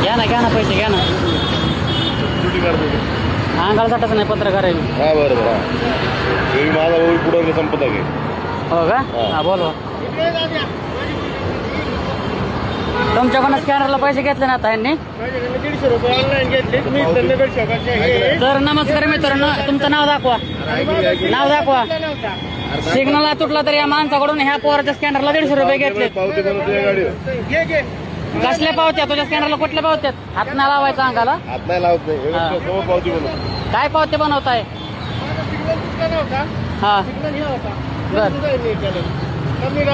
घ्या ना पैसे घ्या ना. ड्युटी करतो ते. अंगाला जाटाचं नाही पत्रकार आहे मी. हा बरं बरं मी माझा भाऊ पुढं संपत आहे. हो का? हा बोलवा. तुमच्याकडून स्कॅनरला पैसे घेतले ना आता यांनी. 150 रुपये ऑनलाईन घेतले. तुम्ही नगर शोकाचे तर नमस्कार मित्रांनो, तुमचं नाव दाखवा. नाव दाखवा. सिग्नल तुटला तर या माणसाकडून ह्या पोराच्या स्कॅनरला 150 रुपये घेतले. पावती बनवते गाडीवर. कसल्या पावत्या तुझ्या स्कॅनरला? कुठल्या पावत्यात? हात नाही लावायचा अंगाला. हात नाही लावत नाही. हा. समोर पावती बनवतो. काय पावते बनवताय? हा बर.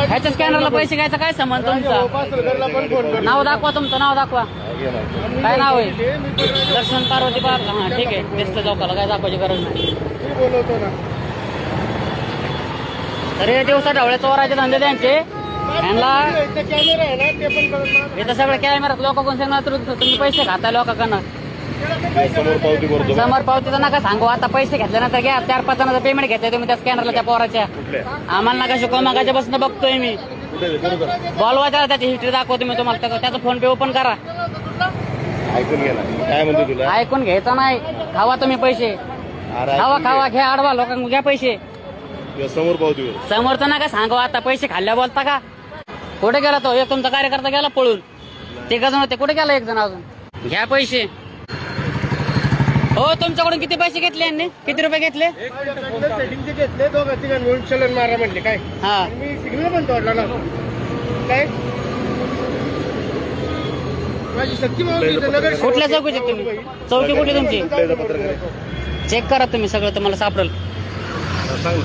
ह्याच्या स्कॅनरला पैसे घ्यायचा काय संबंध तुमचा? नाव दाखवा तुमचं. नाव दाखवा. काय नाव आहे? दर्शन पार्वती बाग. हा ठीक आहे. दिसतं चौकाला. काय दाखवायची गरज नाही. तर हे दिवसा ढवळे चोराचे धंदे त्यांचे. यांना कॅमेरा आहे ना, ते पण करून इथं सगळं कॅमेरा लोकांकडून सांगणार तुम्ही पैसे खाताय लोकांना. समोर पावती करतो. समोर पावतीचं नका सांगू. आता पैसे घेतल्यानंतर घ्या. 4-5 जणांचं पेमेंट घेतलंय तुम्ही त्या स्कॅनरला त्या पोराच्या. आम्हाला नका शिकवा. मागाच्या बसून बघतोय मी. बोलवा त्याला. त्याची हिस्ट्री दाखवतो मी तुम्हाला. त्याचा फोन पे ओपन करा. ऐकून घे ना काय म्हणतो तुला. ऐकून घ्यायचं नाही. खावा तुम्ही पैसे. खावा खावा घ्या. आडवा लोकांना घ्या पैसे. समोर पावतीवर. समोरचं नका सांगू. आता पैसे खाल्ल्या बोलता का? कुठे गेला तो? एक तुमचा कार्यकर्ता गेला पळून. ते जण होते. कुठे गेला एक जण अजून? घ्या पैसे. हो तुमच्याकडून किती पैसे घेतले यांनी? किती रुपये घेतले? सेटिंगचे घेतले. दोघं तिघांनी मिळून चलन मारा म्हणले. काय हा मी सिग्नल पण तोडला ना. काय माझी सक्ती मावली नगर. कुठल्या चौकीचे तुम्ही? चौकी कुठे तुमची? पत्रकार चेक करा तुम्ही. सगळं तुम्हाला सापडेल. सांग.